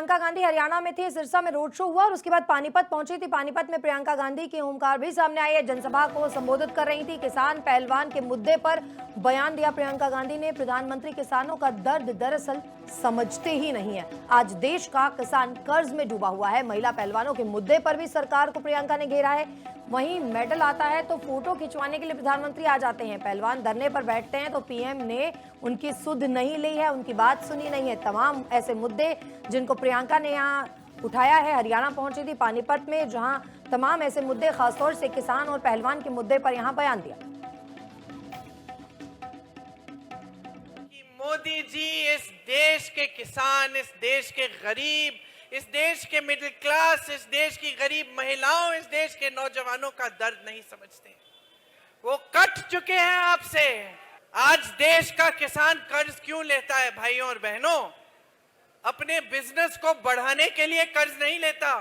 प्रियंका गांधी हरियाणा में थी, सिरसा में रोड शो हुआ और उसके बाद पानीपत पहुंची थी। पानीपत में प्रियंका गांधी की हुंकार भी सामने आई है। जनसभा को संबोधित कर रही थी। किसान पहलवान के मुद्दे पर बयान दिया प्रियंका गांधी ने। प्रधानमंत्री किसानों का दर्द दरअसल समझते ही नहीं है। आज देश का किसान कर्ज में डूबा हुआ है। महिला पहलवानों के मुद्दे पर भी सरकार को प्रियंका ने घेरा है। वहीं मेडल आता है तो फोटो खिंचवाने के लिए प्रधानमंत्री आ जाते हैं। पहलवान धरने पर बैठते हैं तो पीएम ने उनकी सुध नहीं ली है, उनकी बात सुनी नहीं है। तमाम ऐसे मुद्दे जिनको प्रियंका ने यहाँ उठाया है। हरियाणा पहुंची थी पानीपत में, जहां तमाम ऐसे मुद्दे खासतौर से किसान और पहलवान के मुद्दे पर यहाँ बयान दिया। मोदी जी इस देश के किसान, इस देश के गरीब, इस देश के मिडिल क्लास, इस देश की गरीब महिलाओं, इस देश के नौजवानों का दर्द नहीं समझते। वो कट चुके हैं आपसे। आज देश का किसान कर्ज क्यों लेता है भाइयों और बहनों? अपने बिजनेस को बढ़ाने के लिए कर्ज नहीं लेता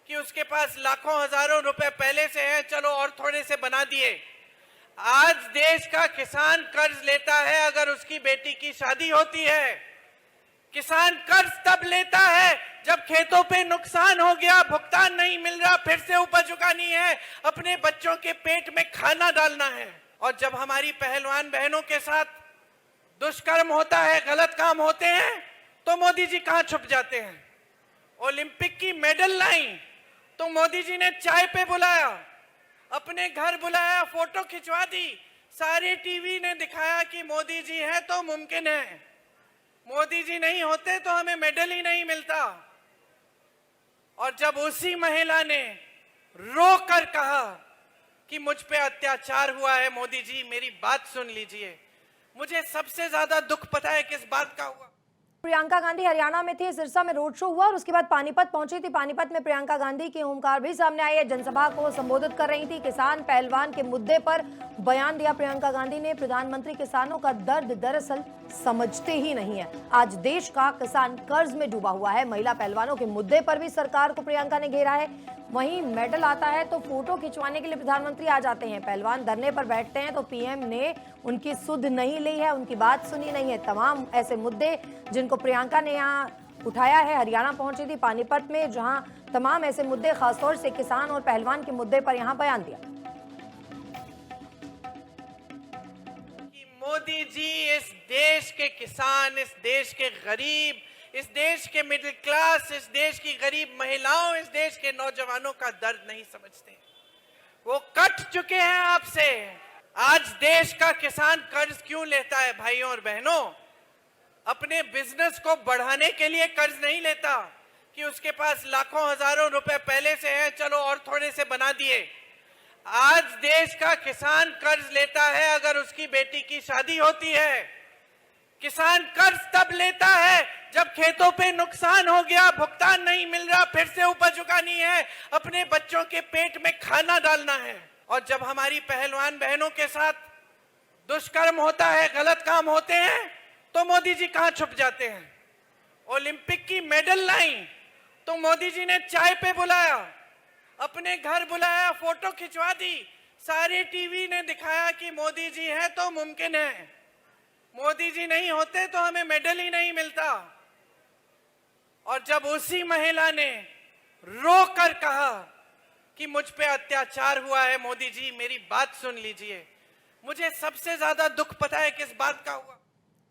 कि उसके पास लाखों हजारों रुपए पहले से हैं, चलो और थोड़े से बना दिए। आज देश का किसान कर्ज लेता है अगर उसकी बेटी की शादी होती है। किसान कर्ज तब लेता है जब खेतों पे नुकसान हो गया, भुगतान नहीं मिल रहा, फिर से उपज उगानी है, अपने बच्चों के पेट में खाना डालना है। और जब हमारी पहलवान बहनों के साथ दुष्कर्म होता है, गलत काम होते हैं, तो मोदी जी कहां छुप जाते हैं? ओलंपिक की मेडल लाई तो मोदी जी ने चाय पे बुलाया, अपने घर बुलाया, फोटो खिंचवा दी, सारे टीवी ने दिखाया कि मोदी जी हैं तो मुमकिन है। मोदी जी नहीं होते तो हमें मेडल ही नहीं मिलता। और जब उसी महिला ने रो कर कहा कि मुझ पे अत्याचार हुआ है, मोदी जी मेरी बात सुन लीजिए, मुझे सबसे ज्यादा दुख पता है किस बात का हुआ। प्रियंका गांधी हरियाणा में थी, सिरसा में रोड शो हुआ और उसके बाद पानीपत पहुंची थी। पानीपत में प्रियंका गांधी की हुंकार भी सामने आई है। जनसभा को संबोधित कर रही थी। किसान पहलवान के मुद्दे पर बयान दिया प्रियंका गांधी ने। प्रधानमंत्री किसानों का दर्द दरअसल समझते ही नहीं है। आज देश का किसान कर्ज में डूबा हुआ है। महिला पहलवानों के मुद्दे पर भी सरकार को प्रियंका ने घेरा है। वहीं मेडल आता है तो फोटो खिंचवाने के लिए प्रधानमंत्री आ जाते हैं। पहलवान धरने पर बैठते हैं तो पीएम ने उनकी सुध नहीं ली है, उनकी बात सुनी नहीं है। तमाम ऐसे मुद्दे जिनको प्रियंका ने यहाँ उठाया है। हरियाणा पहुंची थी पानीपत में, जहां तमाम ऐसे मुद्दे खासतौर से किसान और पहलवान के मुद्दे पर यहाँ बयान दिया। मोदी जी इस देश के किसान, इस देश के गरीब, इस देश के मिडिल क्लास, इस देश की गरीब महिलाओं, इस देश के नौजवानों का दर्द नहीं समझते। वो कट चुके हैं आपसे। आज देश का किसान कर्ज क्यों लेता है भाइयों और बहनों? अपने बिजनेस को बढ़ाने के लिए कर्ज नहीं लेता कि उसके पास लाखों हजारों रुपए पहले से हैं, चलो और थोड़े से बना दिए। आज देश का किसान कर्ज लेता है अगर उसकी बेटी की शादी होती है। किसान कर्ज तब लेता है जब खेतों पे नुकसान हो गया, भुगतान नहीं मिल रहा, फिर से उपज उगानी है, अपने बच्चों के पेट में खाना डालना है। और जब हमारी पहलवान बहनों के साथ दुष्कर्म होता है, गलत काम होते हैं, तो मोदी जी कहां छुप जाते हैं? ओलंपिक की मेडल लाई तो मोदी जी ने चाय पे बुलाया, अपने घर बुलाया, फोटो खिंचवा दी, सारे टीवी ने दिखाया कि मोदी जी हैं तो मुमकिन है। मोदी जी नहीं होते तो हमें मेडल ही नहीं मिलता। और जब उसी महिला ने रो कर कहा कि मुझ पे अत्याचार हुआ है, मोदी जी मेरी बात सुन लीजिए, मुझे सबसे ज्यादा दुख पता है किस बात का हुआ।